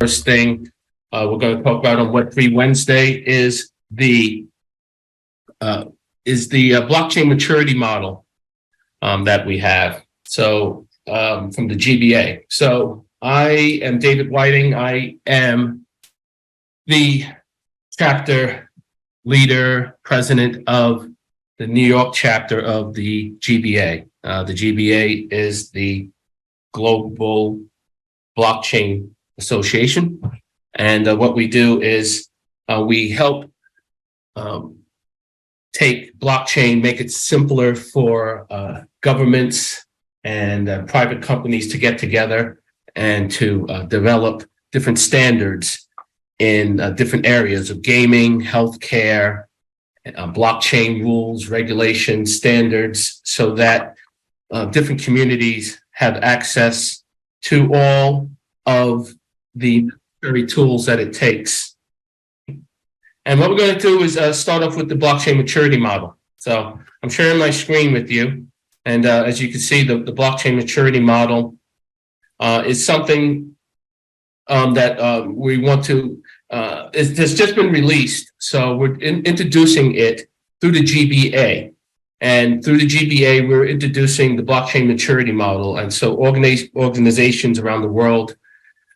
first thing we're going to talk about on Web3 Wednesday is the blockchain maturity model that we have. So from the GBA. So I am David Whiting. I am the chapter leader, president of the New York chapter of the GBA. The GBA is the Global Blockchain Association. And what we do is we help take blockchain, make it simpler for governments and private companies to get together and to develop different standards in different areas of gaming, healthcare, blockchain rules, regulations, standards, so that different communities have access to all of the necessary tools that it takes. And what we're going to do is start off with the blockchain maturity model. So I'm sharing my screen with you. And as you can see, the blockchain maturity model is something that we want to, it's just been released. So we're introducing it through the GBA. And through the GBA, we're introducing the blockchain maturity model. And so organizations around the world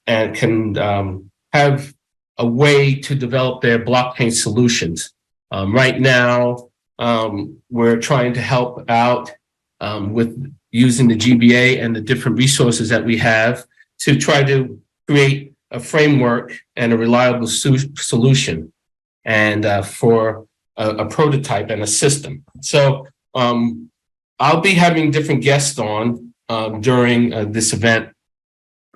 can have a way to develop their blockchain solutions. Right now, we're trying to help out with using the GBA and the different resources that we have to try to create a framework and a reliable solution and for a prototype and a system. So I'll be having different guests on during this event.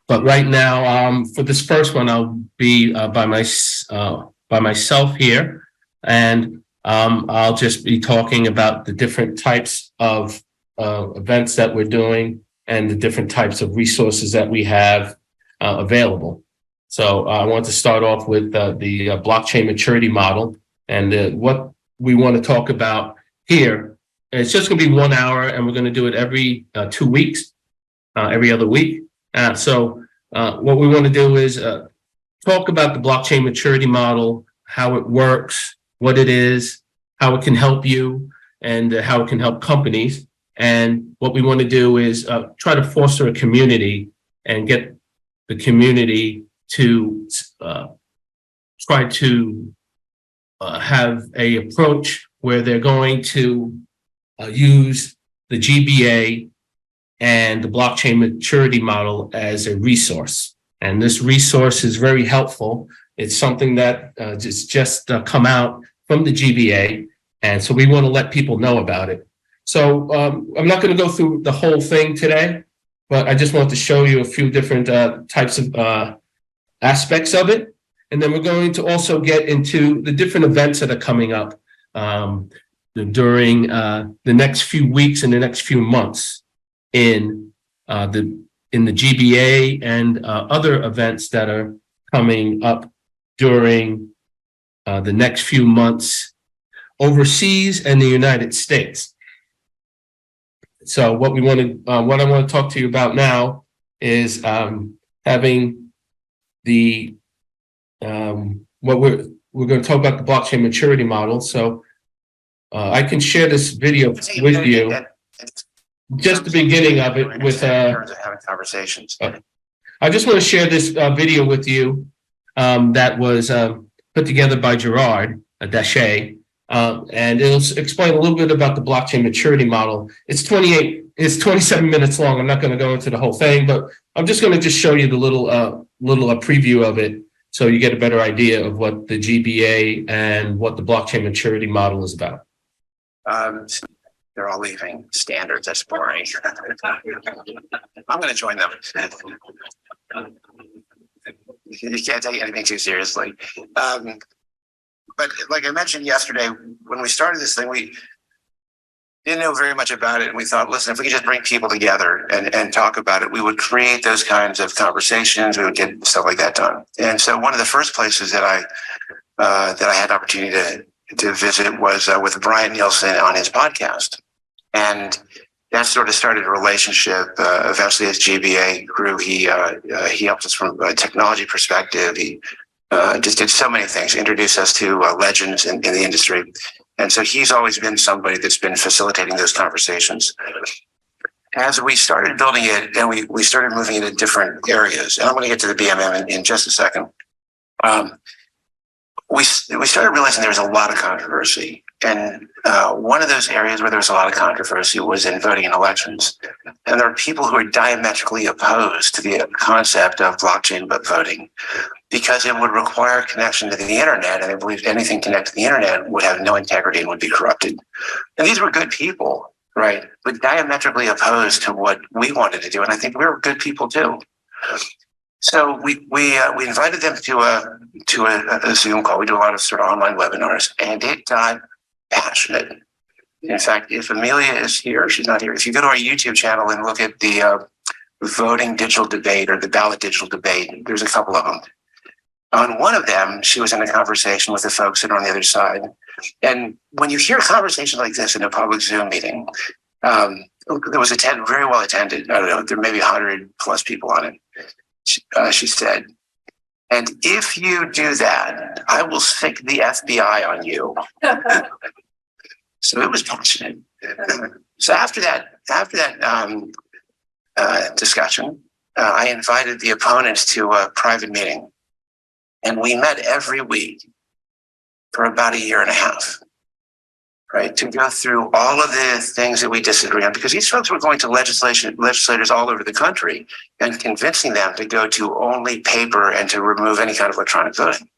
But right now, for this first one, I'll be by myself here, and I'll just be talking about the different types of events that we're doing and the different types of resources that we have available. So I want to start off with the blockchain maturity model, and what we want to talk about here. It's just going to be 1 hour, and we're going to do it every 2 weeks, every other week. So what we want to do is talk about the blockchain maturity model, how it works, what it is, how it can help you, and how it can help companies. And what we want to do is try to foster a community and get the community to try to have a approach where they're going to use the GBA and the blockchain maturity model as a resource. And this resource is very helpful. It's something that just come out from the GBA. And so we want to let people know about it. So I'm not going to go through the whole thing today, but I just want to show you a few different types of aspects of it. And then we're going to also get into the different events that are coming up during the next few weeks and the next few months in the GBA and other events that are coming up during the next few months overseas and the United States. So what I want to talk to you about now is having the what we're going to talk about the blockchain maturity model. So I can share this video with you. Just the beginning of it with having conversations. I just want to share this video with you that was put together by Gerard Daché, and it'll explain a little bit about the blockchain maturity model. It's 27 minutes long. I'm not going to go into the whole thing, but I'm just going to just show you the little preview of it, so you get a better idea of what the GBA and what the blockchain maturity model is about. They're all leaving standards. That's boring. I'm going to join them. You can't take anything too seriously. But like I mentioned yesterday, when we started this thing, we didn't know very much about it. And we thought, listen, if we could just bring people together and talk about it, we would create those kinds of conversations. We would get stuff like that done. And so one of the first places that I had the opportunity to visit was with Brian Nielsen on his podcast. And that sort of started a relationship. Eventually, as GBA grew, he helped us from a technology perspective. He just did so many things, introduced us to legends in the industry. And so he's always been somebody that's been facilitating those conversations. As we started building it and we started moving into different areas, and I'm going to get to the BMM in just a second, we started realizing there was a lot of controversy. And one of those areas where there was a lot of controversy was in voting in elections. And there are people who are diametrically opposed to the concept of blockchain voting because it would require connection to the internet. And they believed anything connected to the internet would have no integrity and would be corrupted. And these were good people, right? But diametrically opposed to what we wanted to do. And I think we were good people too. So we invited them to a Zoom call. We do a lot of sort of online webinars, and it got passionate. In fact, if Amelia is here, she's not here. If you go to our YouTube channel and look at the voting digital debate or the ballot digital debate, there's a couple of them. On one of them, she was in a conversation with the folks that are on the other side. And when you hear a conversation like this in a public Zoom meeting, there was very well attended. I don't know, there may be 100 plus people on it. She said, and if you do that, I will stick the FBI on you. So it was passionate. So after that discussion, I invited the opponents to a private meeting, and we met every week for about a year and a half, right, to go through all of the things that we disagree on, because these folks were going to legislators all over the country and convincing them to go to only paper and to remove any kind of electronic voting.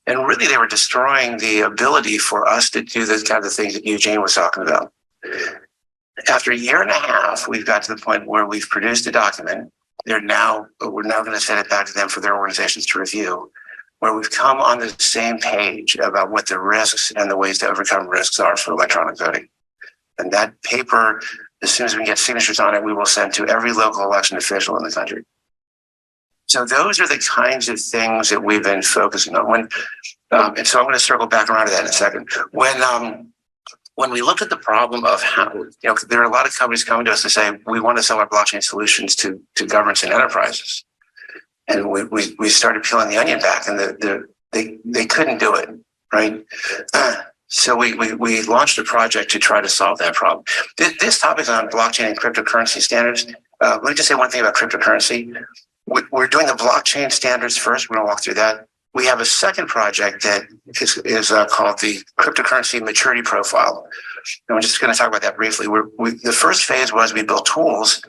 And really, they were destroying the ability for us to do the kind of things that Eugene was talking about. After a year and a half, we've got to the point where we've produced a document. We're now going to send it back to them for their organizations to review, where we've come on the same page about what the risks and the ways to overcome risks are for electronic voting. And that paper, as soon as we get signatures on it, we will send to every local election official in the country. So those are the kinds of things that we've been focusing on. And so I'm going to circle back around to that in a second. When we looked at the problem of how, there are a lot of companies coming to us to say, we want to sell our blockchain solutions to governments and enterprises. And we started peeling the onion back, and they couldn't do it, right? So we launched a project to try to solve that problem. This topic is on blockchain and cryptocurrency standards. Let me just say one thing about cryptocurrency. We're doing the blockchain standards first. We're going to walk through that. We have a second project that is called the Cryptocurrency Maturity Profile. And we're just going to talk about that briefly. The first phase was we built tools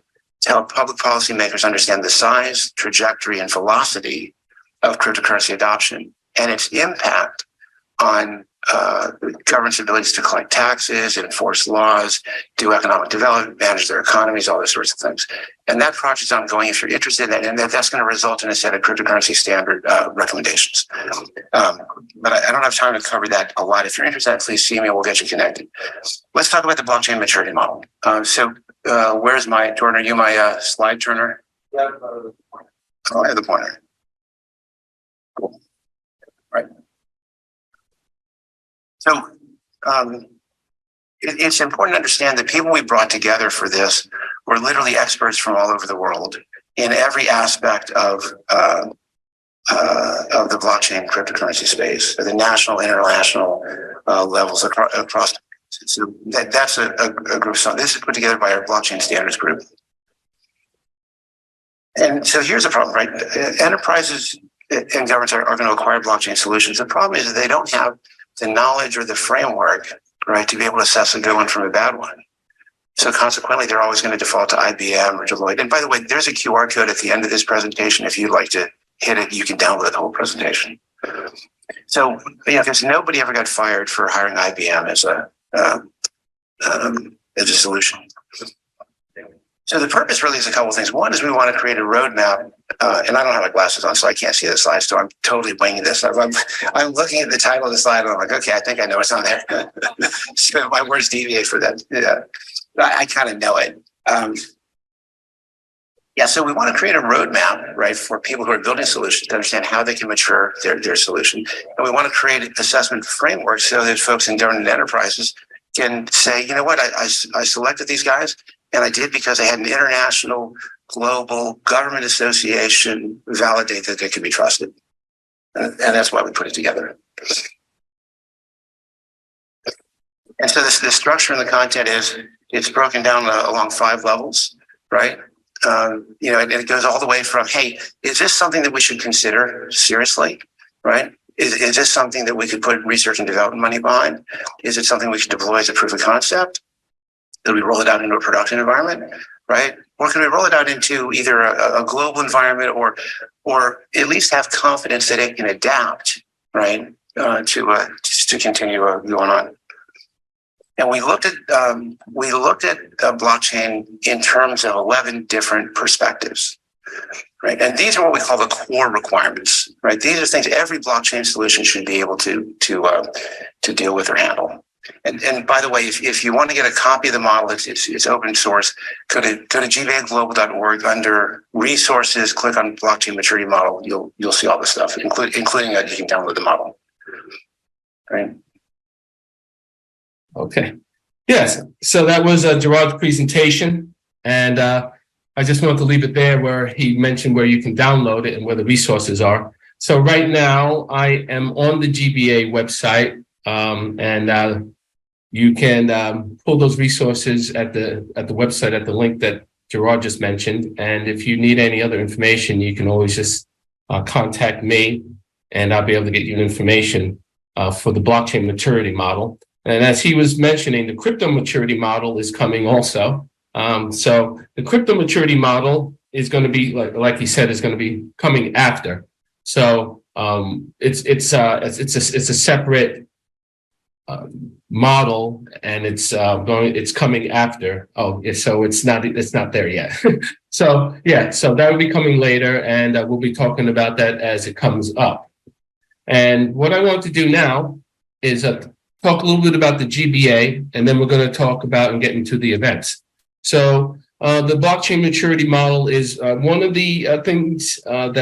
to help public policymakers understand the size, trajectory, and velocity of cryptocurrency adoption and its impact on governments' abilities to collect taxes, enforce laws, do economic development, manage their economies, all those sorts of things. And that project is ongoing if you're interested in that, and that's going to result in a set of cryptocurrency standard recommendations. But I don't have time to cover that a lot. If you're interested, please see me and we'll get you connected. Let's talk about the blockchain maturity model. Where's my, Jordan, are you my slide turner? Yeah. Oh, I have the pointer. Cool. Right. So it's important to understand that people we brought together for this were literally experts from all over the world in every aspect of the blockchain cryptocurrency space, at the national, international levels across. So that's a group. So this is put together by our blockchain standards group. And so here's the problem, right? Enterprises and governments are going to acquire blockchain solutions. The problem is that they don't have the knowledge or the framework, right, to be able to assess a good one from a bad one. So consequently, they're always going to default to IBM or Deloitte. And by the way, there's a QR code at the end of this presentation. If you'd like to hit it, you can download the whole presentation. So, because nobody ever got fired for hiring IBM as a solution. So the purpose really is a couple of things. One is we want to create a roadmap, and I don't have my glasses on, so I can't see the slides, so I'm totally winging this. I'm looking at the title of the slide, and I'm like, okay, I think I know what's on there. So my words deviate for that. Yeah, I kind of know it. So we want to create a roadmap, right, for people who are building solutions to understand how they can mature their solution. And we want to create an assessment framework so that folks in government enterprises can say, you know what, I selected these guys, And I did because I had an international, global government association validate that they can be trusted. And that's why we put it together. And so the structure and the content is, it's broken down along 5 levels, right? And it goes all the way from, hey, is this something that we should consider seriously, right? Is this something that we could put research and development money behind? Is it something we should deploy as a proof of concept? That we roll it out into a production environment, right? Or can we roll it out into either a global environment or at least have confidence that it can adapt, right? To continue going on. And we looked at blockchain in terms of 11 different perspectives, right? And these are what we call the core requirements, right? These are things every blockchain solution should be able to deal with or handle. And by the way, if you want to get a copy of the model, it's open source. Go to gvaglobal.org under resources. Click on blockchain maturity model. You'll see all this stuff, including you can download the model, right? Okay. Yes. So that was Gerard's presentation. And I just wanted to leave it there where he mentioned where you can download it and where the resources are. So right now I am on the GBA website and you can pull those resources at the website at the link that Gerard just mentioned. And if you need any other information, you can always just contact me and I'll be able to get you information for the blockchain maturity model. And as he was mentioning, the crypto maturity model is coming also. So the crypto maturity model is going to be, like he said, is going to be coming after. So it's a separate model, and it's coming after. So it's not there yet. So yeah, so that will be coming later, and we'll be talking about that as it comes up. And what I want to do now is talk a little bit about the GBA, and then we're going to talk about and get into the events. So the blockchain maturity model is one of the things that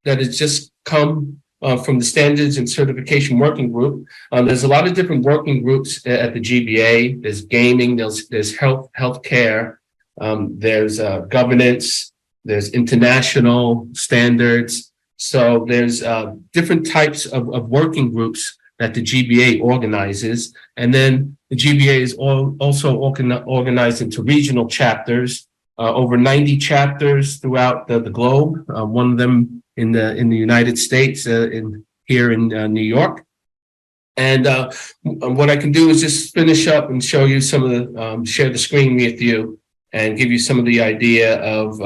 has just come from the Standards and Certification Working Group. There's a lot of different working groups at the GBA. There's gaming, there's healthcare, there's governance, there's international standards. So there's different types of working groups that the GBA organizes. And then the GBA is also organized into regional chapters, over 90 chapters throughout the globe. One of them in the United States, here in New York. And what I can do is just finish up and show you some of the, share the screen with you and give you some of the idea of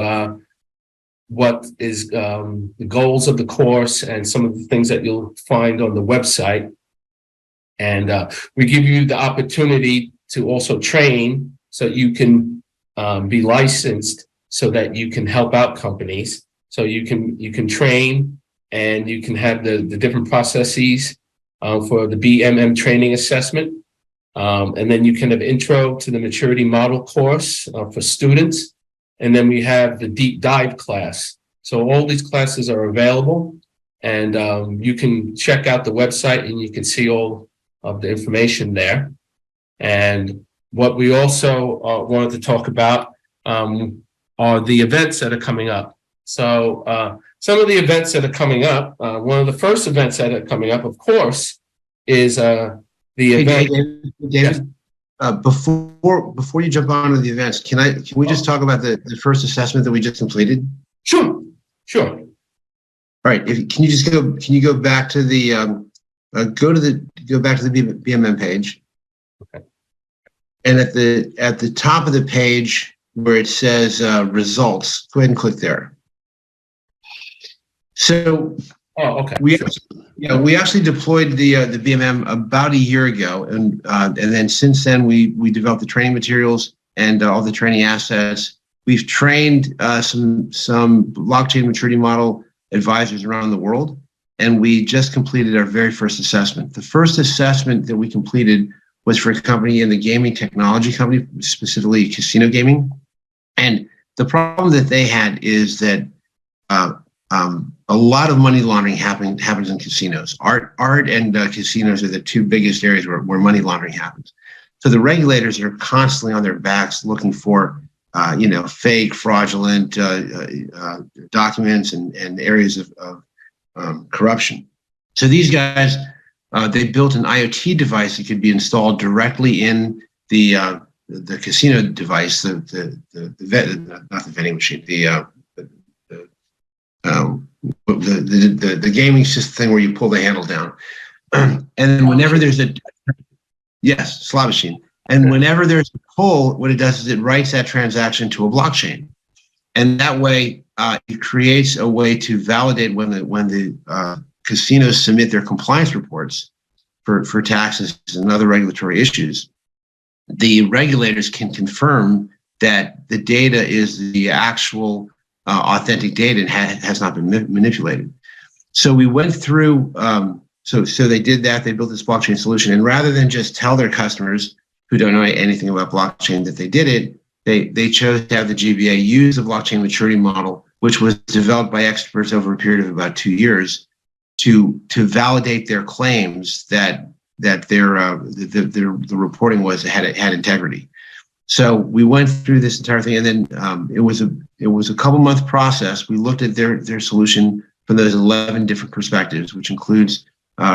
what is the goals of the course and some of the things that you'll find on the website. And we give you the opportunity to also train so you can be licensed so that you can help out companies. So you can train and you can have the different processes for the BMM training assessment. And then you can have intro to the maturity model course for students. And then we have the deep dive class. So all these classes are available, and you can check out the website and you can see all of the information there. And what we also wanted to talk about are the events that are coming up. So some of the events that are coming up, one of the first events that are coming up, of course, is the event. David, before you jump on to the events, can we just talk about the first assessment that we just completed? Sure. All right. Can you go back to the BMM page? Okay. And at the top of the page where it says results, go ahead and click there. So, okay. We actually deployed the BMM about a year ago, and then since then we developed the training materials and all the training assets. We've trained some blockchain maturity model advisors around the world, and we just completed our very first assessment. The first assessment that we completed was for a company in the gaming technology company, specifically casino gaming. And the problem that they had is that a lot of money laundering happens in casinos. Art and casinos are the two biggest areas where money laundering happens. So the regulators are constantly on their backs looking for, fake, fraudulent documents and areas of corruption. So these guys, they built an IoT device that could be installed directly in the casino device, not the vending machine, the gaming system thing where you pull the handle down. And then whenever there's slot machine. And whenever there's a pull, what it does is it writes that transaction to a blockchain. And that way, it creates a way to validate when the casinos submit their compliance reports for taxes and other regulatory issues. The regulators can confirm that the data is the actual authentic data and has not been manipulated. So we went through, so they did that, they built this blockchain solution, and rather than just tell their customers who don't know anything about blockchain that they did it, they chose to have the GBA use the blockchain maturity model, which was developed by experts over a period of about 2 years to validate their claims that the reporting had integrity. So we went through this entire thing, and then it was a couple month process. We looked at their solution from those 11 different perspectives, which includes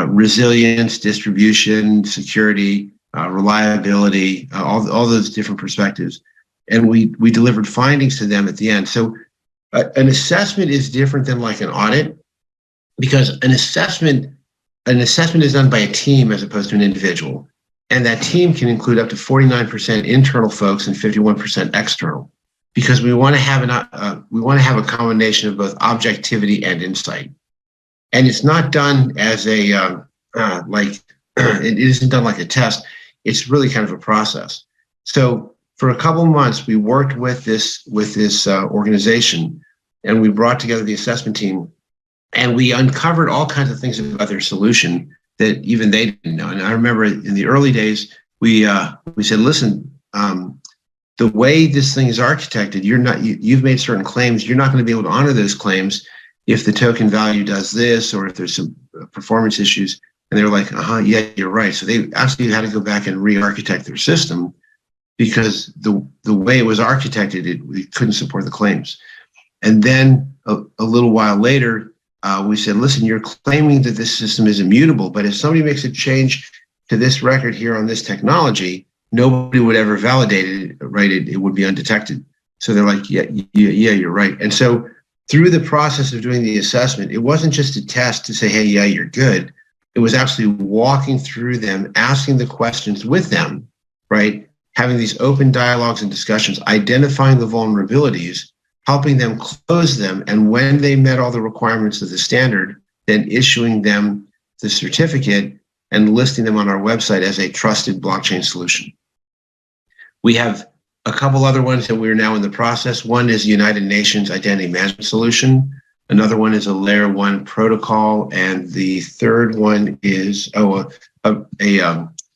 resilience, distribution, security, reliability, all those different perspectives, and we delivered findings to them at the end. So an assessment is different than like an audit, because an assessment is done by a team as opposed to an individual. And that team can include up to 49% internal folks and 51% external, because we want to have a combination of both objectivity and insight. And it's not done as it isn't done like a test. It's really kind of a process. So for a couple of months, we worked with this organization, and we brought together the assessment team, and we uncovered all kinds of things about their solution that even they didn't know. And I remember in the early days, we said, listen, the way this thing is architected, you've made certain claims. You're not going to be able to honor those claims if the token value does this, or if there's some performance issues. And they were like, yeah, you're right. So they actually had to go back and re-architect their system, because the way it was architected, it couldn't support the claims. And then a little while later, we said, listen, you're claiming that this system is immutable, but if somebody makes a change to this record here on this technology, nobody would ever validate it, right? It would be undetected. So they're like, yeah, you're right. And so through the process of doing the assessment, it wasn't just a test to say, hey, yeah, you're good. It was actually walking through them, asking the questions with them, right? Having these open dialogues and discussions, identifying the vulnerabilities, helping them close them, and when they met all the requirements of the standard, then issuing them the certificate and listing them on our website as a trusted blockchain solution. We have a couple other ones that we're now in the process. One is United Nations Identity Management Solution. Another one is a Layer 1 protocol, and the third one is a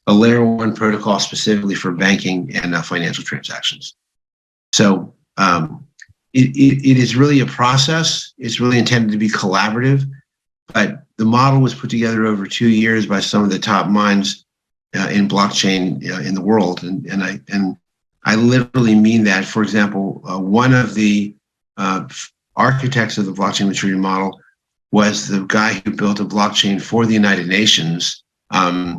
Layer 1 protocol specifically for banking and financial transactions. So it is really a process. It's really intended to be collaborative, but the model was put together over 2 years by some of the top minds in blockchain in the world, and I literally mean that. For example, one of the architects of the blockchain maturity model was the guy who built a blockchain for the United Nations that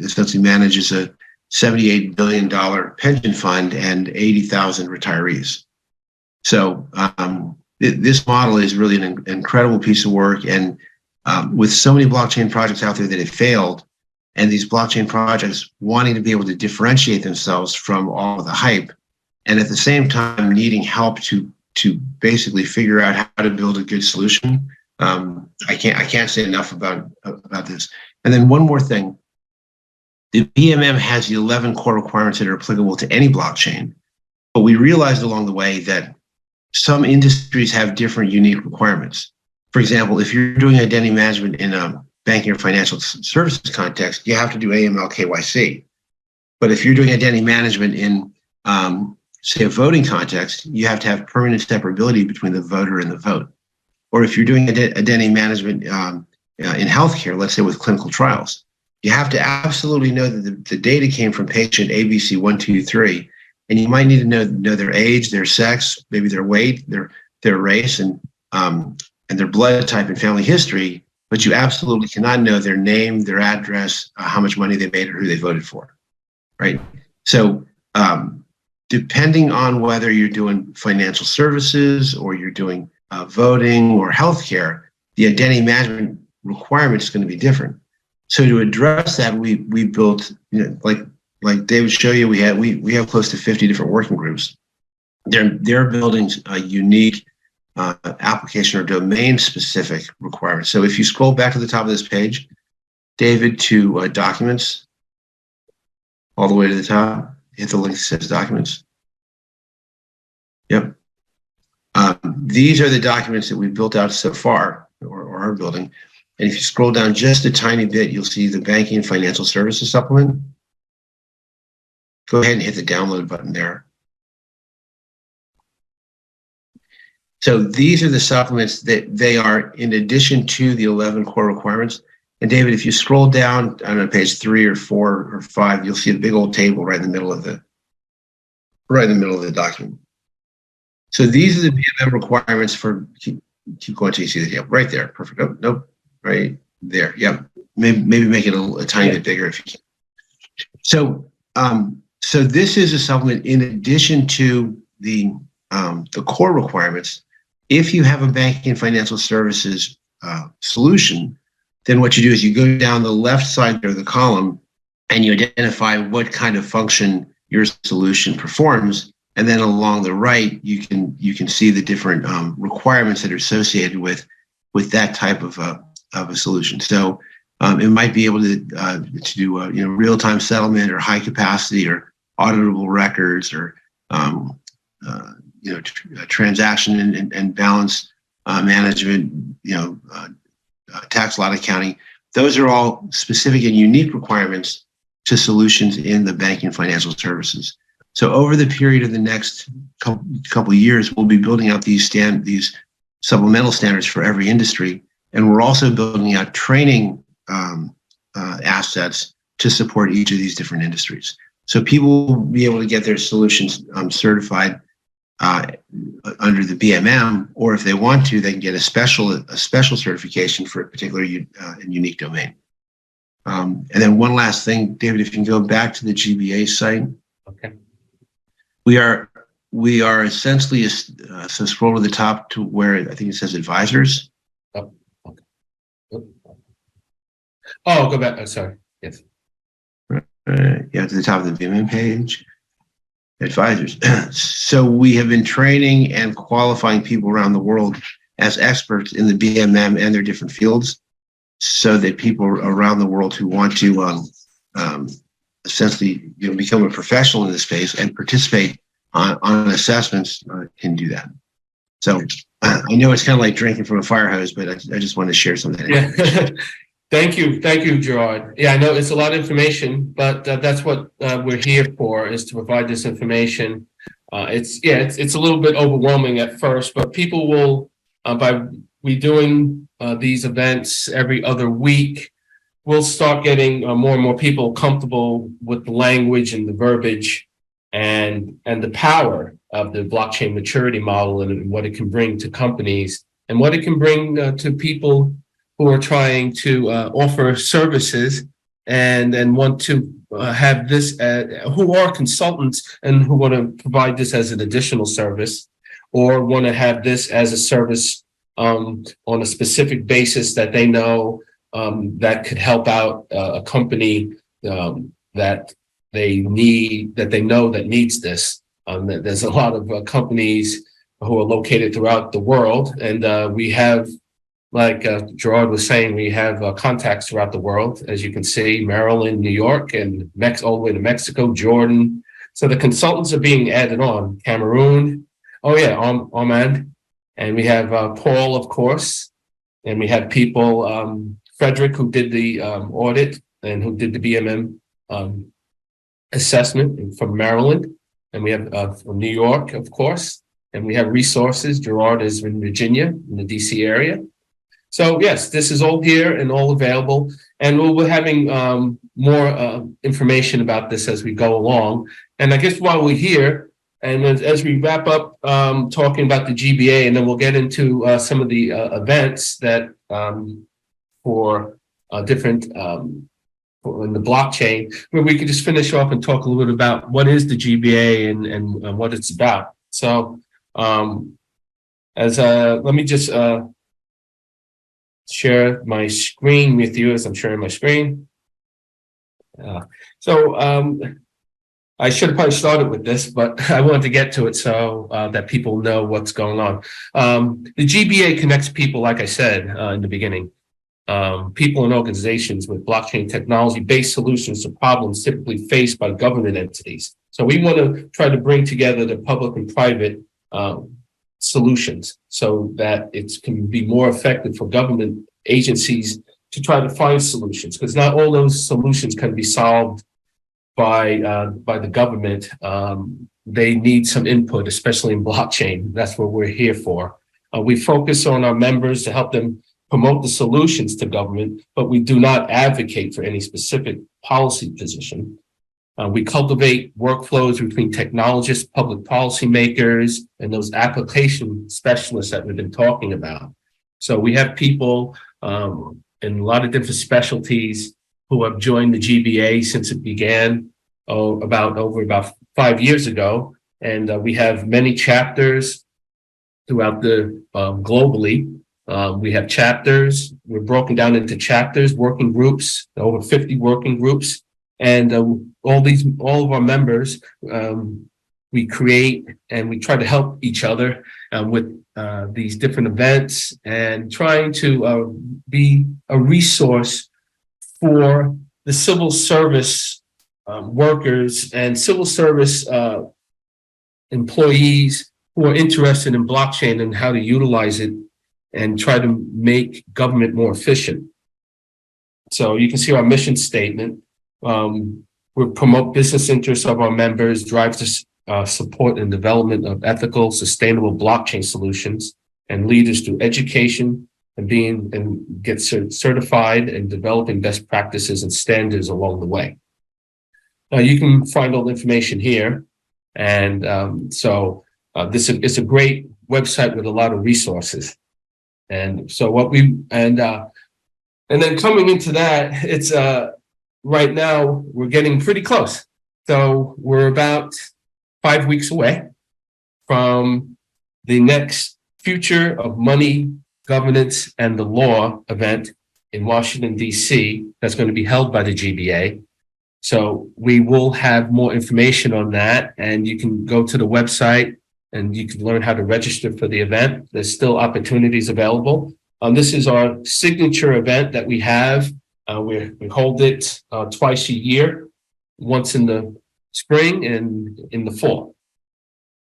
essentially manages a $78 billion pension fund and 80,000 retirees. So this model is really an incredible piece of work, and with so many blockchain projects out there that have failed, and these blockchain projects wanting to be able to differentiate themselves from all of the hype, and at the same time needing help to basically figure out how to build a good solution. I can't say enough about this. And then one more thing, the BMM has the 11 core requirements that are applicable to any blockchain, but we realized along the way that some industries have different unique requirements. For example, if you're doing identity management in a banking or financial services context, you have to do AML KYC. But if you're doing identity management in say a voting context, you have to have permanent separability between the voter and the vote. Or if you're doing identity management in healthcare, let's say with clinical trials, you have to absolutely know that the data came from patient ABC123, and you might need to know their age, their sex, maybe their weight, their race, and their blood type and family history. But you absolutely cannot know their name, their address, how much money they made, or who they voted for, right? So depending on whether you're doing financial services or you're doing voting or healthcare, the identity management requirement is going to be different. So to address that, we built, like David showed you, we have close to 50 different working groups. They're building a unique application or domain specific requirements. So if you scroll back to the top of this page, David, to documents, all the way to the top, hit the link that says documents. Yep. These are the documents that we've built out so far, or are building. And if you scroll down just a tiny bit, you'll see the banking and financial services supplement. Go ahead and hit the download button there. So these are the supplements that they are in addition to the 11 core requirements. And David, if you scroll down, I don't know, page 3 or 4 or 5, you'll see a big old table right in the middle of the document. So these are the BMM requirements for, keep going until you see the table right there. Perfect. Oh, nope, right there. Yep. Maybe make it a tiny bit bigger if you can. So this is a supplement in addition to the core requirements. If you have a banking and financial services solution, then what you do is you go down the left side of the column and you identify what kind of function your solution performs. And then along the right, you can see the different requirements that are associated with that type of a solution. So it might be able to do real-time settlement or high capacity or auditable records or transaction and balance management, tax lot accounting. Those are all specific and unique requirements to solutions in the banking and financial services. So over the period of the next couple of years, we'll be building out these supplemental standards for every industry, and we're also building out training assets to support each of these different industries. So people will be able to get their solutions certified under the BMM, or if they want to, they can get a special certification for a particular and unique domain. And then one last thing, David, if you can go back to the GBA site. Okay. We are essentially so scroll to the top to where I think it says advisors. Oh, okay. Oh, go back. Oh, sorry. Yes. Yeah, to the top of the BMM page. Advisors. So we have been training and qualifying people around the world as experts in the BMM and their different fields, so that people around the world who want to essentially become a professional in this space and participate on assessments can do that. So I know it's kind of like drinking from a fire hose, but I just wanted to share some of that. Yeah. Thank you, Gerard. Yeah, I know it's a lot of information, but that's what we're here for, is to provide this information. It's a little bit overwhelming at first, but people will, by we doing these events every other week, we'll start getting more and more people comfortable with the language and the verbiage and the power of the blockchain maturity model and what it can bring to companies and what it can bring to people who are trying to offer services and want to have this, who are consultants and who want to provide this as an additional service, or want to have this as a service on a specific basis that they know that could help out a company that they know that needs this. There's a lot of companies who are located throughout the world, and we have, like Gerard was saying, we have contacts throughout the world, as you can see, Maryland, New York, and all the way to Mexico, Jordan. So the consultants are being added on. Cameroon, Oman, and we have Paul, of course, and we have people, Frederick, who did the audit and who did the BMM assessment from Maryland, and we have from New York, of course, and we have resources. Gerard is in Virginia, in the DC area. So yes, this is all here and all available, and we'll be having more information about this as we go along. And I guess while we're here, and as we wrap up talking about the GBA, and then we'll get into some of the events that for different in the blockchain, where we could just finish off and talk a little bit about what is the GBA and what it's about. So let me just share my screen with you as I'm sharing my screen. I should have probably started with this, but I wanted to get to it so that people know what's going on. The GBA connects people, like I said in the beginning, people and organizations with blockchain technology-based solutions to problems typically faced by government entities. So we want to try to bring together the public and private solutions so that it can be more effective for government agencies to try to find solutions, because not all those solutions can be solved by the government. They need some input, especially in blockchain. That's what we're here for. We focus on our members to help them promote the solutions to government, but we do not advocate for any specific policy position. We cultivate workflows between technologists, public policymakers, and those application specialists that we've been talking about. So we have people in a lot of different specialties who have joined the GBA since it began about 5 years ago. And we have many chapters throughout the globally. We have chapters. We're broken down into chapters, working groups, over 50 working groups. And all of our members, we create and we try to help each other with these different events and trying to be a resource for the civil service workers and civil service employees who are interested in blockchain and how to utilize it and try to make government more efficient. So you can see our mission statement. We promote business interests of our members, drive to support and development of ethical, sustainable blockchain solutions, and leaders through education and get certified and developing best practices and standards along the way. Now you can find all the information here, and this is a great website with a lot of resources. And so and then coming into that, it's right now we're getting pretty close. So we're about 5 weeks away from the next Future of Money, Governance, and the Law event in Washington, D.C. that's going to be held by the GBA. So we will have more information on that, and you can go to the website and you can learn how to register for the event. There's still opportunities available. This is our signature event that we have. We hold it twice a year, once in the spring and in the fall.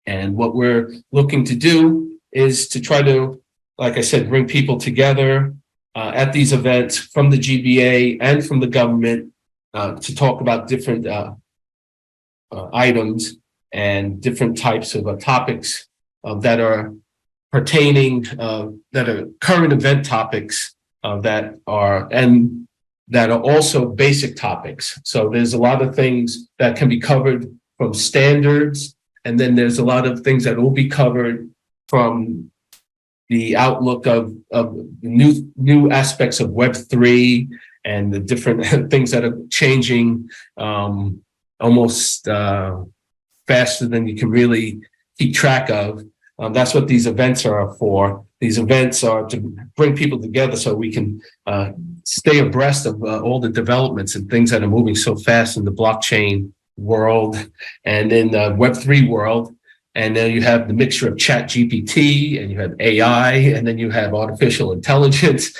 And what we're looking to do is to try to, like I said, bring people together at these events from the GBA and from the government to talk about different items and different types of topics that are pertaining, that are current event topics that are also basic topics. So there's a lot of things that can be covered from standards, and then there's a lot of things that will be covered from the outlook of new aspects of Web3 and the different things that are changing almost faster than you can really keep track of. That's what these events are for. These events are to bring people together so we can stay abreast of all the developments and things that are moving so fast in the blockchain world and in the Web3 world. And then you have the mixture of Chat GPT, and you have AI, and then you have artificial intelligence,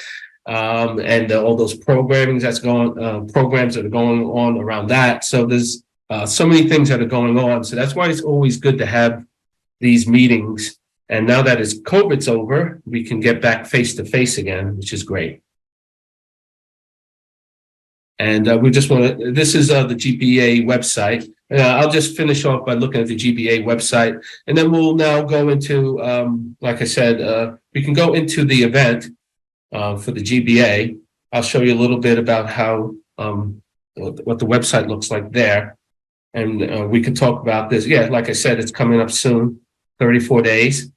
and all those programs that are going on around that. So there's so many things that are going on. So that's why it's always good to have these meetings. And now that COVID's over, we can get back face to face again, which is great. And we just want to, this is the GBA website. I'll just finish off by looking at the GBA website. And then we'll now go into, like I said, we can go into the event. for the GBA. I'll show you a little bit about how what the website looks like there. And we can talk about this. Yeah, like I said, it's coming up soon, 34 days.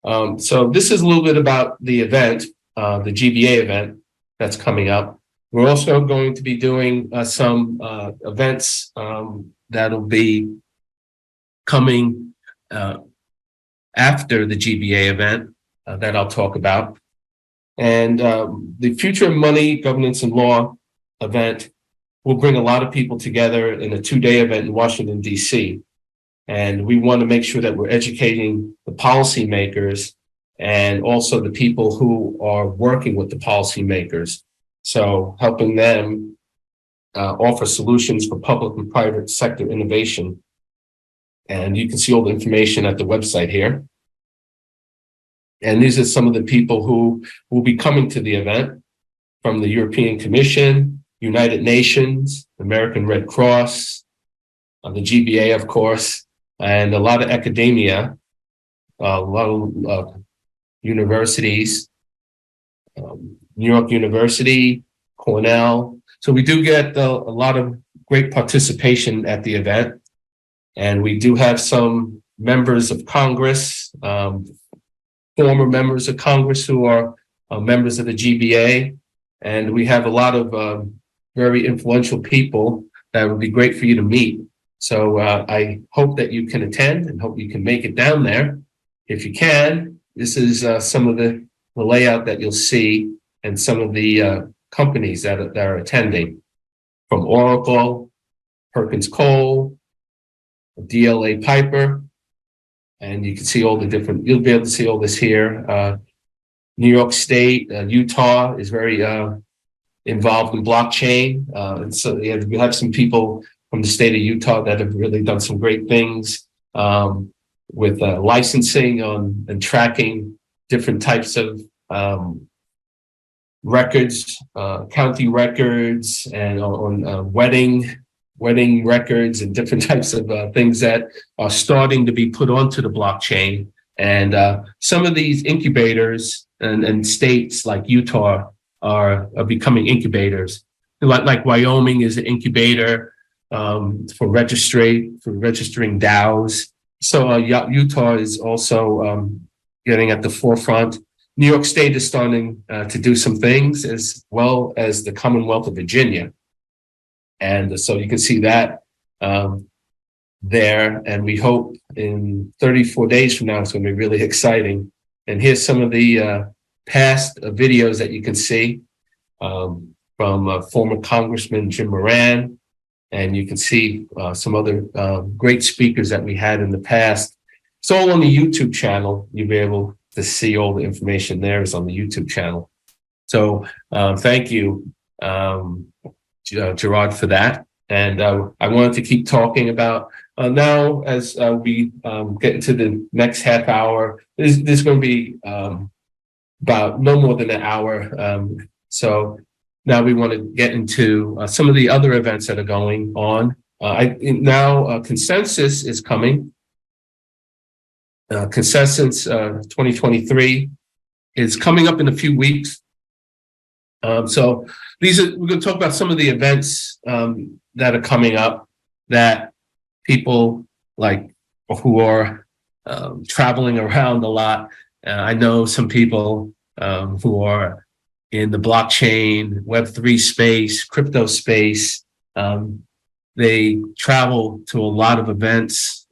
So this is a little bit about the event, the GBA event that's coming up. We're also going to be doing some events that'll be coming after the GBA event that I'll talk about. And the Future of Money, Governance and Law event will bring a lot of people together in a 2-day event in Washington, D.C. And we want to make sure that we're educating the policymakers and also the people who are working with the policymakers. So helping them offer solutions for public and private sector innovation. And you can see all the information at the website here. And these are some of the people who will be coming to the event from the European Commission, United Nations, American Red Cross, the GBA, of course, and a lot of academia, a lot of universities, New York University, Cornell. So we do get a lot of great participation at the event. And we do have some members of Congress, former members of Congress who are members of the GBA. And we have a lot of very influential people that would be great for you to meet. So I hope that you can attend and hope you can make it down there. If you can, this is some of the layout that you'll see and some of the companies that are attending, from Oracle, Perkins Coie, DLA Piper, and you can see all the different, you'll be able to see all this here. New York State, Utah is very involved in blockchain. And so we have some people from the state of Utah that have really done some great things with licensing on and tracking different types of records, county records, and on wedding records and different types of things that are starting to be put onto the blockchain. And some of these incubators and states like Utah are becoming incubators. Like Wyoming is an incubator for registering DAOs. So Utah is also getting at the forefront. New York State is starting to do some things, as well as the Commonwealth of Virginia. And so you can see that there. And we hope in 34 days from now, it's going to be really exciting. And here's some of the past videos that you can see from former Congressman Jim Moran. And you can see some other great speakers that we had in the past. It's all on the YouTube channel. You'll be able to see all the information there is on the YouTube channel. So thank you, Gerard, for that. And I wanted to keep talking about now as we get into the next half hour. This is going to be about no more than an hour. So now we want to get into some of the other events that are going on. Now Consensus is coming. Consensus 2023 is coming up in a few weeks. So we're going to talk about some of the events that are coming up that people like who are traveling around a lot. I know some people who are in the blockchain, Web3 space, crypto space. They travel to a lot of events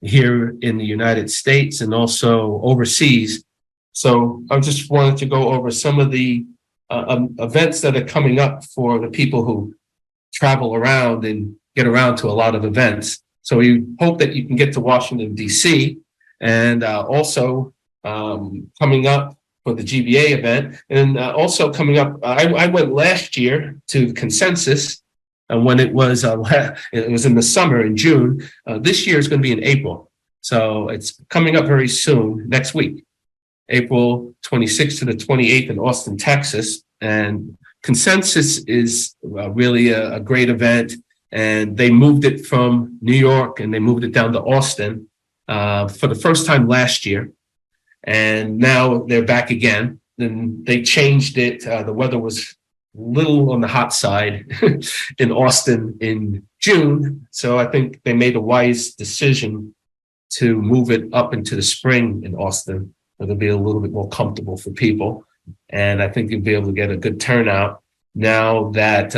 here in the United States and also overseas. So I just wanted to go over some of the events that are coming up for the people who travel around and get around to a lot of events. So we hope that you can get to Washington, D.C. and also coming up for the GBA event. And also coming up, I went last year to Consensus, and when it was in the summer in June. This year is going to be in April. So it's coming up very soon, next week, April 26th to the 28th in Austin, Texas. And Consensus is really a great event. And they moved it from New York and they moved it down to Austin for the first time last year. And now they're back again. then they changed it. The weather was a little on the hot side in Austin in June. So I think they made a wise decision to move it up into the spring in Austin. It'll be a little bit more comfortable for people. And I think you'll be able to get a good turnout now that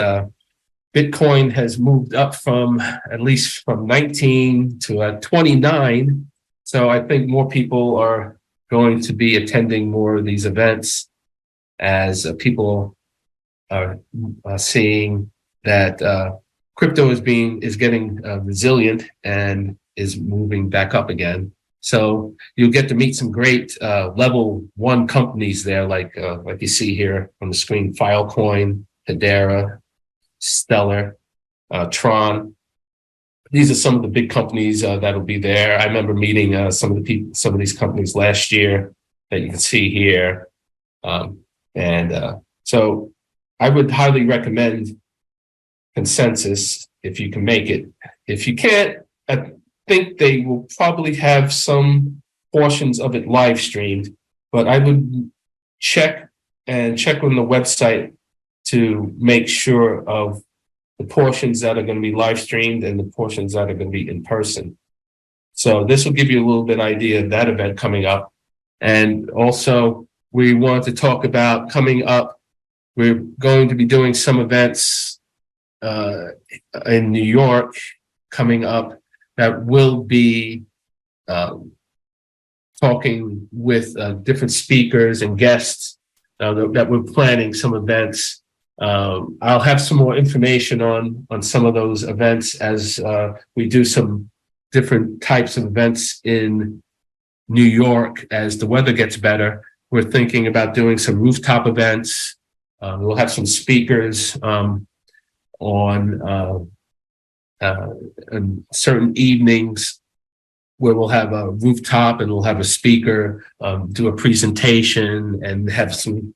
Bitcoin has moved up from at least from 19 to 29. So I think more people are going to be attending more of these events as people are seeing that crypto is getting resilient and is moving back up again. So you'll get to meet some great level 1 companies there, like you see here on the screen: Filecoin, Hedera, Stellar, Tron. These are some of the big companies that'll be there. I remember meeting some of these companies last year that you can see here, so I would highly recommend Consensus if you can make it. If you can't, I think they will probably have some portions of it live streamed, but I would check on the website to make sure of the portions that are going to be live streamed and the portions that are going to be in person. So this will give you a little bit idea of that event coming up. And also we want to talk about coming up. We're going to be doing some events in New York coming up that will be talking with different speakers and guests that we're planning some events. I'll have some more information on some of those events as we do some different types of events in New York as the weather gets better. We're thinking about doing some rooftop events. We'll have some speakers on certain evenings where we'll have a rooftop and we'll have a speaker do a presentation and have some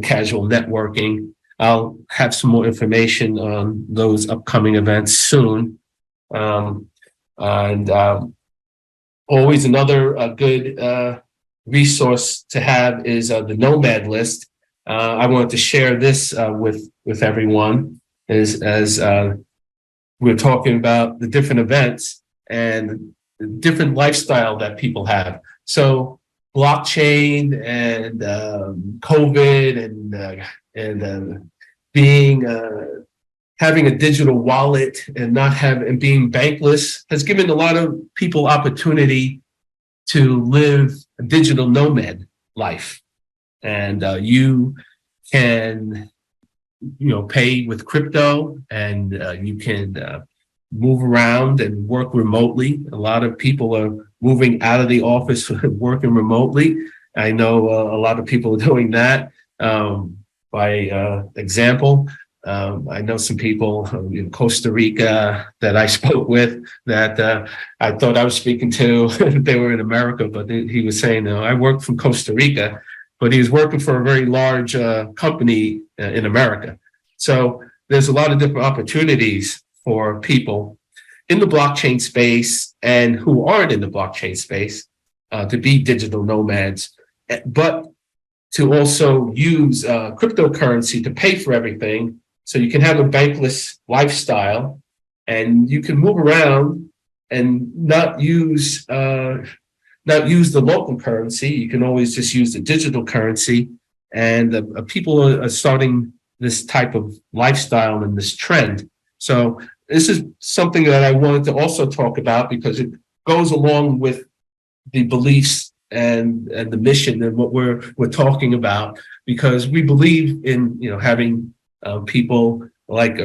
casual networking. I'll have some more information on those upcoming events soon. Always another good resource to have is the Nomad list. I wanted to share this with everyone as we're talking about the different events and the different lifestyle that people have. So blockchain and COVID and being having a digital wallet and being bankless has given a lot of people opportunity to live a digital nomad life. And you can pay with crypto, and you can move around and work remotely. A lot of people are moving out of the office working remotely. I know a lot of people are doing that. By example, I know some people in Costa Rica that I spoke with that I thought I was speaking to. They were in America, but he was saying, no, I work from Costa Rica, but he was working for a very large company in America. So there's a lot of different opportunities for people in the blockchain space and who aren't in the blockchain space to be digital nomads, but to also use cryptocurrency to pay for everything. So you can have a bankless lifestyle and you can move around and not use the local currency. You can always just use the digital currency. And people are starting this type of lifestyle and this trend. So this is something that I wanted to also talk about because it goes along with the beliefs and the mission and what we're talking about, because we believe in having people like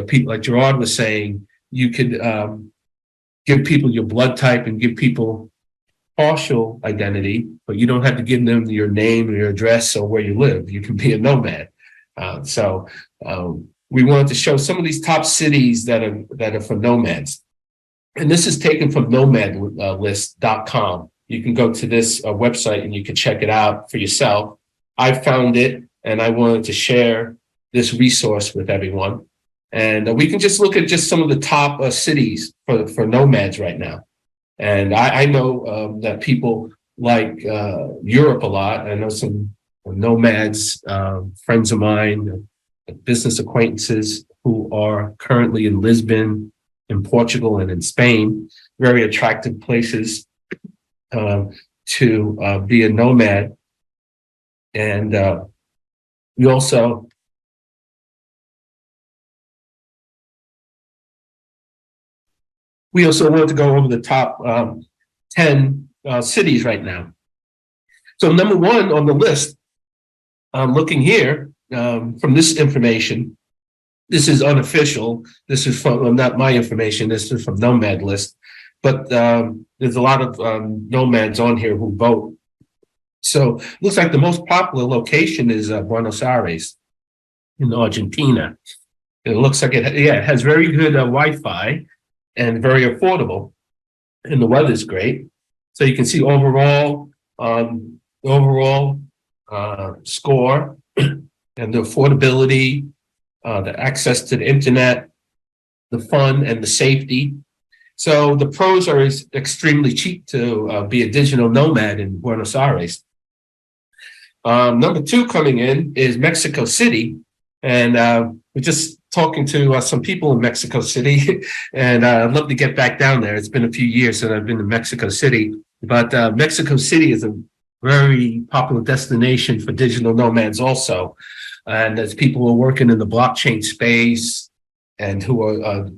Gerard was saying. You could give people your blood type and give people partial identity, but you don't have to give them your name or your address or where you live. You can be a nomad. So we wanted to show some of these top cities that are for nomads, and this is taken from nomadlist.com. You can go to this website and you can check it out for yourself. I found it and I wanted to share this resource with everyone. And we can just look at just some of the top cities for nomads right now. And I know that people like Europe a lot. I know some nomads, friends of mine, business acquaintances who are currently in Lisbon, in Portugal, and in Spain. Very attractive places to be a nomad. And we also want to go over the top 10 cities right now. So number one on the list, looking here from this information, this is unofficial. This is from not my information. This is from Nomad List, but there's a lot of nomads on here who vote. So it looks like the most popular location is Buenos Aires in Argentina. It looks like it has very good Wi-Fi and very affordable, and the weather's great. So you can see overall score and the affordability, the access to the internet, the fun and the safety. So the pros are extremely cheap to be a digital nomad in Buenos Aires. Number two coming in is Mexico City. And we're just talking to some people in Mexico City, and I'd love to get back down there. It's been a few years since I've been to Mexico City, but Mexico City is a very popular destination for digital nomads also. And there's people who are working in the blockchain space and who are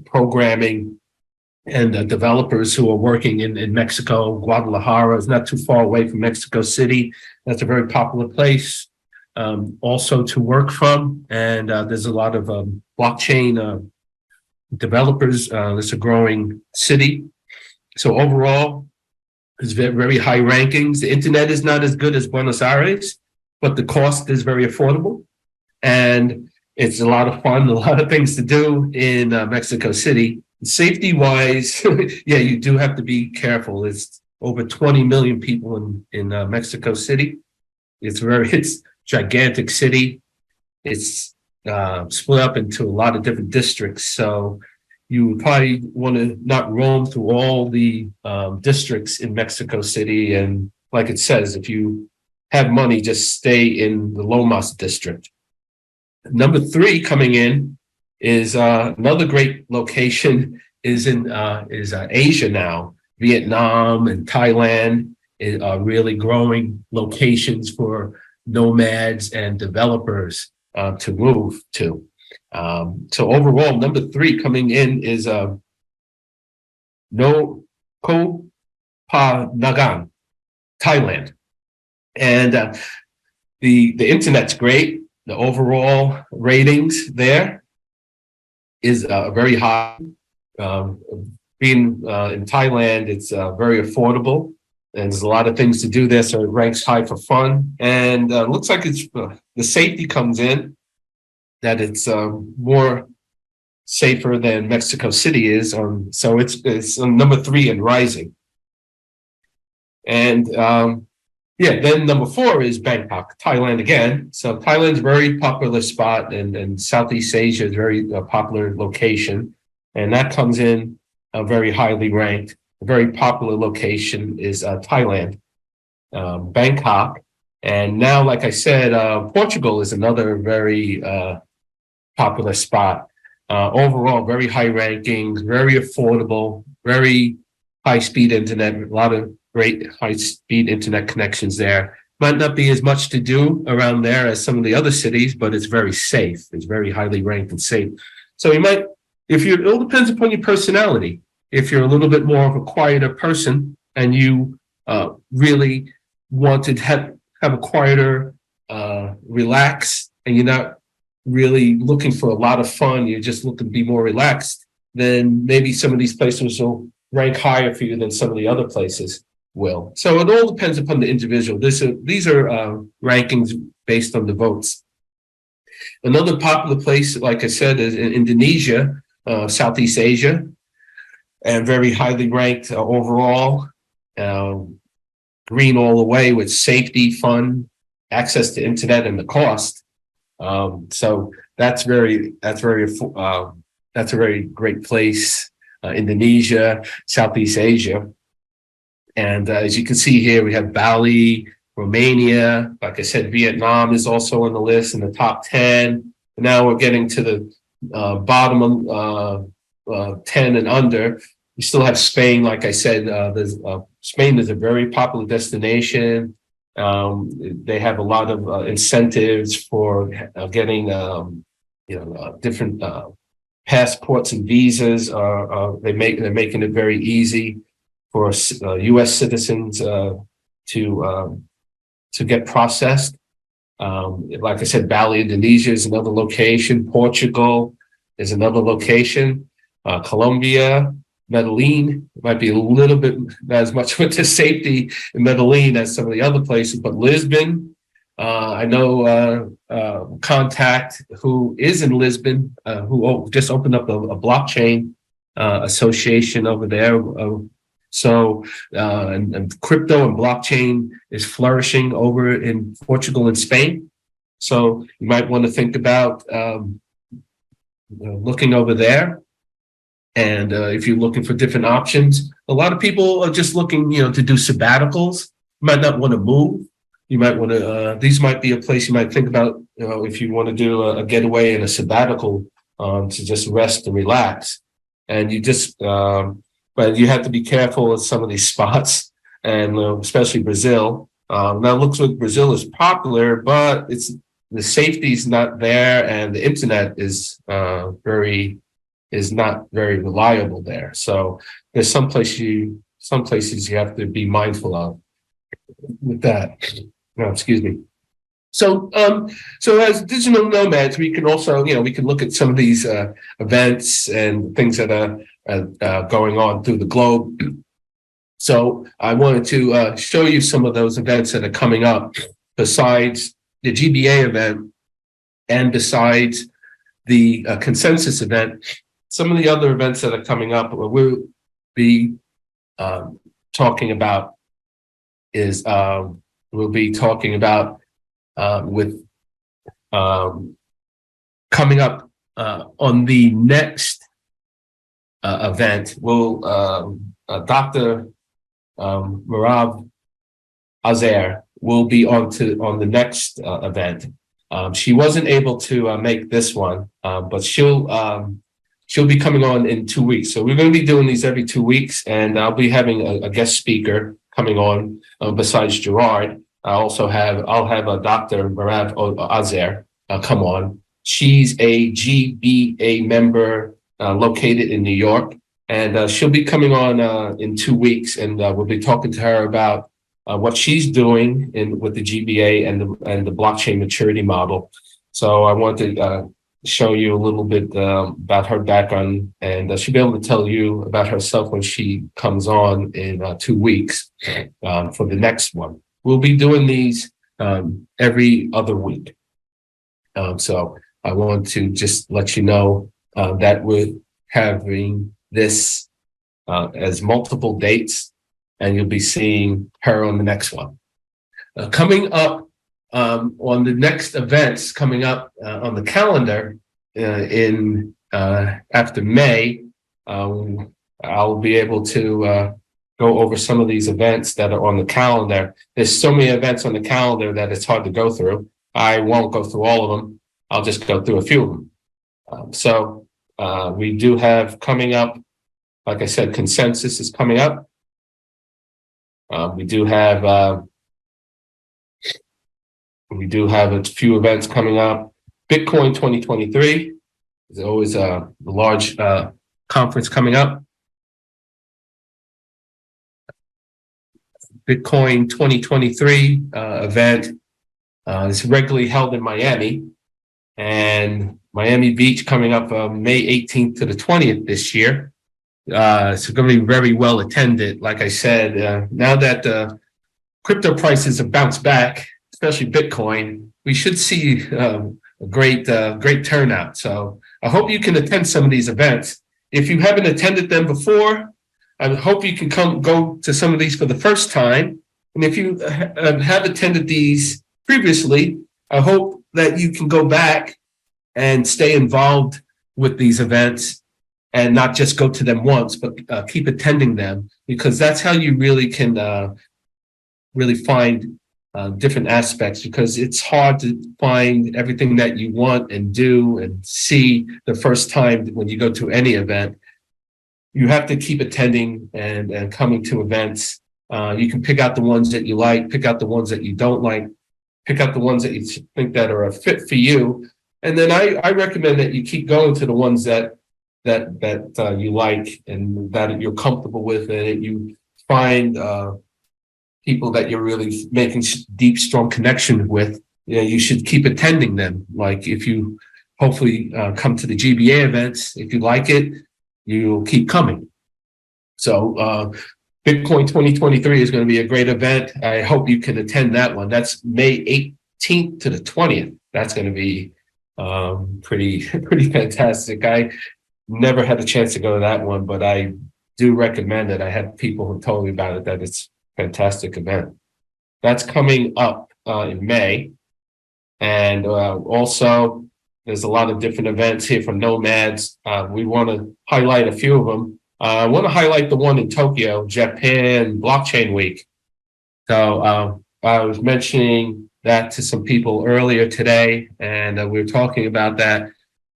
programming, and developers who are working in Mexico. Guadalajara is not too far away from Mexico City. That's a very popular place also to work from. And there's a lot of blockchain developers. It's a growing city. So overall, it's very high rankings. The internet is not as good as Buenos Aires, but the cost is very affordable. And it's a lot of fun, a lot of things to do in Mexico City. Safety-wise, yeah, you do have to be careful. It's over 20 million people in Mexico City. It's gigantic city. It's split up into a lot of different districts. So you would probably want to not roam through all the districts in Mexico City. And like it says, if you have money, just stay in the Lomas district. Number three coming in is another great location is Asia now. Vietnam and Thailand are really growing locations for nomads and developers to move to. So overall, number three coming in is Koh Phangan, Thailand. And the internet's great. The overall ratings there is very high. Being in Thailand, it's very affordable, and there's a lot of things to do there, so it ranks high for fun. And looks like it's the safety comes in, that it's more safer than Mexico City is. So it's number three and rising. And then number four is Bangkok, Thailand again. So Thailand's a very popular spot, and Southeast Asia is a very popular location. And that comes in very highly ranked. A very popular location is Thailand, Bangkok. And now, like I said, Portugal is another very popular spot. Overall, very high rankings, very affordable, very high-speed internet, a lot of great high-speed internet connections there. Might not be as much to do around there as some of the other cities, but it's very safe. It's very highly ranked and safe. So you might, it all depends upon your personality. If you're a little bit more of a quieter person and you really want to have a quieter, relax, and you're not really looking for a lot of fun, you're just looking to be more relaxed, then maybe some of these places will rank higher for you than some of the other places will. So it all depends upon the individual. These are rankings based on the votes. Another popular place, like I said, is in Indonesia, Southeast Asia, and very highly ranked overall. Green all the way with safety, fun, access to internet, and the cost. So that's a very great place. Indonesia, Southeast Asia. And as you can see here, we have Bali, Romania. Like I said, Vietnam is also on the list in the top 10. Now we're getting to the bottom of 10 and under. We still have Spain. Like I said, Spain is a very popular destination. They have a lot of incentives for getting, different passports and visas. They're making it very easy for U.S. citizens to get processed. Like I said, Bali, Indonesia is another location. Portugal is another location. Colombia, Medellin might be a little bit not as much with the safety in Medellin as some of the other places, but Lisbon, I know contact who is in Lisbon, who just opened up a blockchain association over there. And crypto and blockchain is flourishing over in Portugal and Spain. So you might want to think about looking over there. And if you're looking for different options, a lot of people are just looking, to do sabbaticals. You might not want to move. You might want to, these might be a place you might think about, if you want to do a getaway and a sabbatical to just rest and relax. And you just, but you have to be careful with some of these spots, and especially Brazil. Now it looks like Brazil is popular, but the safety is not there, and the internet is not very reliable there. So there's some places you have to be mindful of with that. No, excuse me. So as digital nomads, we can also, we can look at some of these events and things that are going on through the globe. So I wanted to show you some of those events that are coming up besides the GBA event and besides the consensus event. Some of the other events that are coming up, we'll be talking about is with coming up on the next event. Dr. Merav Ozair will be on the next event. She wasn't able to make this one, but she'll be coming on in 2 weeks. So we're going to be doing these every 2 weeks, and I'll be having a guest speaker coming on besides Gerard. I'll have a Dr. Merav Ozair come on. She's a GBA member located in New York, and she'll be coming on in 2 weeks, and we'll be talking to her about what she's doing with the GBA and the blockchain maturity model. So I want to show you a little bit about her background, and she'll be able to tell you about herself when she comes on in 2 weeks for the next one. We'll be doing these every other week. So I want to just let you know that we're having this as multiple dates, and you'll be seeing her on the next one. Coming up on the next events coming up on the calendar in after May, I'll be able to go over some of these events that are on the calendar. There's so many events on the calendar that it's hard to go through. I won't go through all of them. I'll just go through a few of them. So we do have coming up, like I said, consensus is coming up. We do have a few events coming up. Bitcoin 2023 is always a large conference coming up. Bitcoin 2023 event is regularly held in Miami, and Miami Beach coming up May 18th to the 20th this year. It's going to be very well attended. Like I said, now that crypto prices have bounced back, especially Bitcoin, we should see a great turnout. So I hope you can attend some of these events. If you haven't attended them before, I hope you can go to some of these for the first time. And if you have attended these previously, I hope that you can go back and stay involved with these events and not just go to them once, but keep attending them, because that's how you really can really find different aspects, because it's hard to find everything that you want and do and see the first time when you go to any event. You have to keep attending and coming to events. You can pick out the ones that you like, pick out the ones that you don't like, pick out the ones that you think that are a fit for you. And then I recommend that you keep going to the ones that you like and that you're comfortable with, and you find people that you're really making deep, strong connections with. You know, you should keep attending them. Like if you hopefully come to the GBA events, if you like it, you'll keep coming. So Bitcoin 2023 is going to be a great event. I hope you can attend that one. That's May 18th to the 20th. That's going to be pretty fantastic. I never had a chance to go to that one, but I do recommend it. I had people who told me about it, that it's a fantastic event. That's coming up in May. And also, there's a lot of different events here from Nomads. We want to highlight a few of them. I want to highlight the one in Tokyo, Japan Blockchain Week. So I was mentioning that to some people earlier today, and we were talking about that.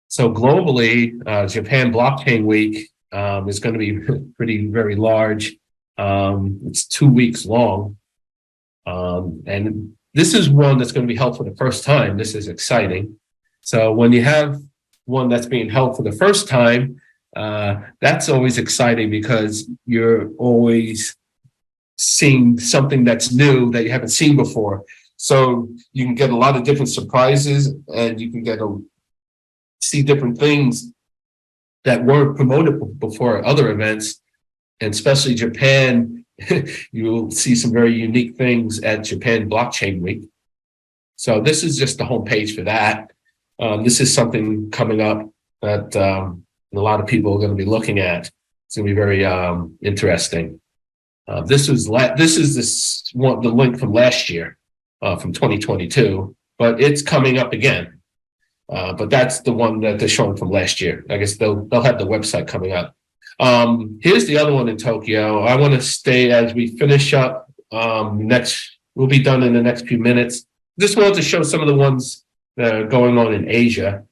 So globally, Japan Blockchain Week is going to be very large. It's 2 weeks long. And this is one that's going to be held for the first time. This is exciting. So when you have one that's being held for the first time, that's always exciting, because you're always seeing something that's new that you haven't seen before. So you can get a lot of different surprises, and you can see different things that weren't promoted before at other events. And especially Japan, you'll see some very unique things at Japan Blockchain Week. So this is just the homepage for that. This is something coming up that a lot of people are going to be looking at. It's going to be very interesting. This is the link from last year, from 2022, but it's coming up again. But that's the one that they're showing from last year. I guess they'll have the website coming up. Here's the other one in Tokyo. I want to stay as we finish up. We'll be done in the next few minutes. Just wanted to show some of the ones that are going on in Asia,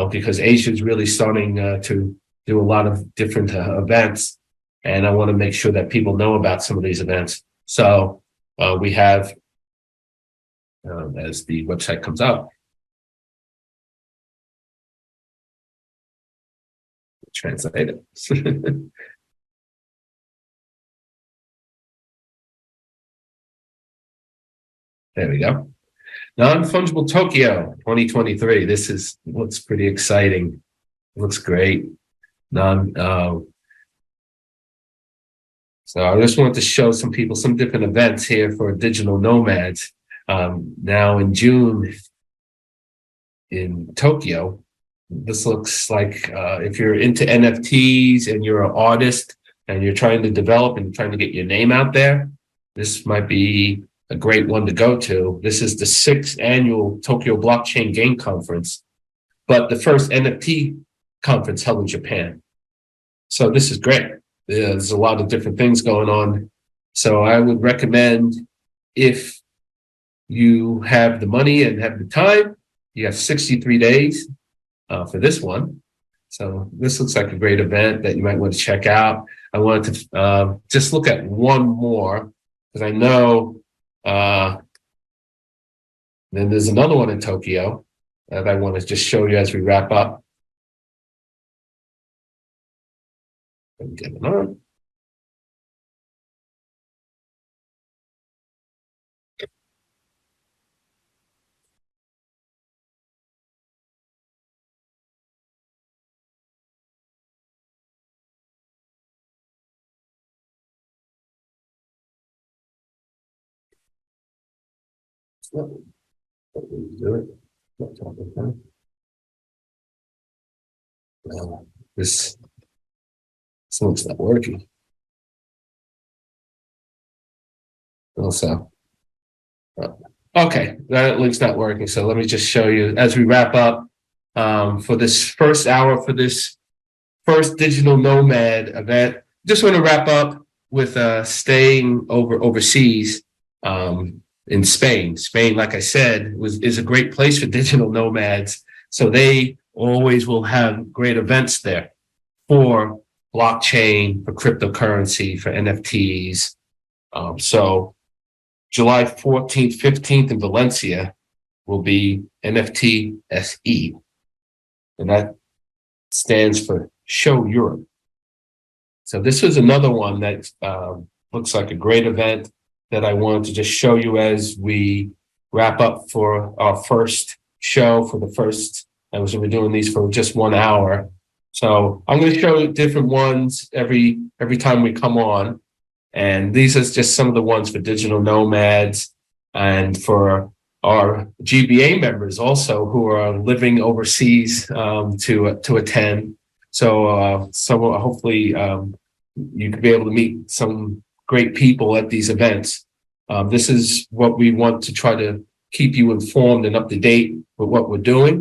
because Asia is really starting to do a lot of different events, and I want to make sure that people know about some of these events. So we have, as the website comes up, translate it. There we go. Non-Fungible Tokyo 2023. This looks pretty exciting. It looks great. So I just wanted to show some people some different events here for Digital Nomads. Now in June in Tokyo, this looks like if you're into NFTs and you're an artist and you're trying to develop and trying to get your name out there, this might be a great one to go to. This is the 6th annual Tokyo Blockchain Game Conference, but the first NFT conference held in Japan. So this is great. There's a lot of different things going on. So I would recommend, if you have the money and have the time, you have 63 days for this one. So this looks like a great event that you might want to check out. I wanted to just look at one more, because I know then there's another one in Tokyo that I want to just show you as we wrap up. Get it on. Do it. This one's not working. Also, okay, that link's not working. So let me just show you as we wrap up for this first hour for this first Digital Nomad event. Just want to wrap up with staying overseas. in Spain. Spain, like I said, is a great place for digital nomads. So they always will have great events there for blockchain, for cryptocurrency, for NFTs. So July 14th, 15th in Valencia will be NFT SE. And that stands for Show Europe. So this was another one that looks like a great event that I wanted to just show you as we wrap up for our first show for the first, and we're doing these for just 1 hour. So I'm going to show you different ones every time we come on. And these are just some of the ones for digital nomads and for our GBA members also who are living overseas to attend. So hopefully you could be able to meet some great people at these events. This is what we want to try to keep you informed and up to date with what we're doing.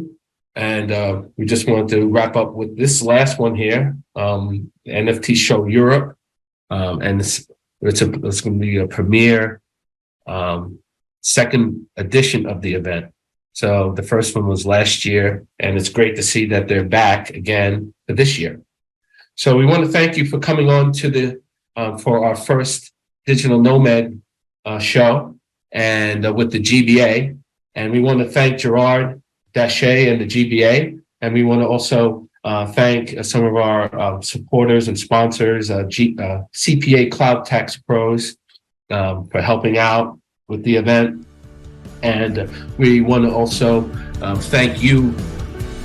And we just wanted to wrap up with this last one here, NFT Show Europe. And it's going to be a premiere second edition of the event. So the first one was last year, and it's great to see that they're back again for this year. So we want to thank you for coming on to the for our first Digital Nomad show and with the GBA. And we want to thank Gerard Daché and the GBA. And we want to also thank some of our supporters and sponsors, CPA Cloud Tax Pros, for helping out with the event. And we want to also thank you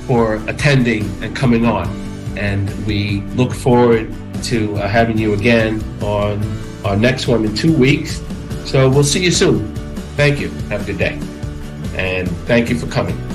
for attending and coming on. And we look forward to having you again on our next one in 2 weeks. So we'll see you soon. Thank you. Have a good day. And thank you for coming.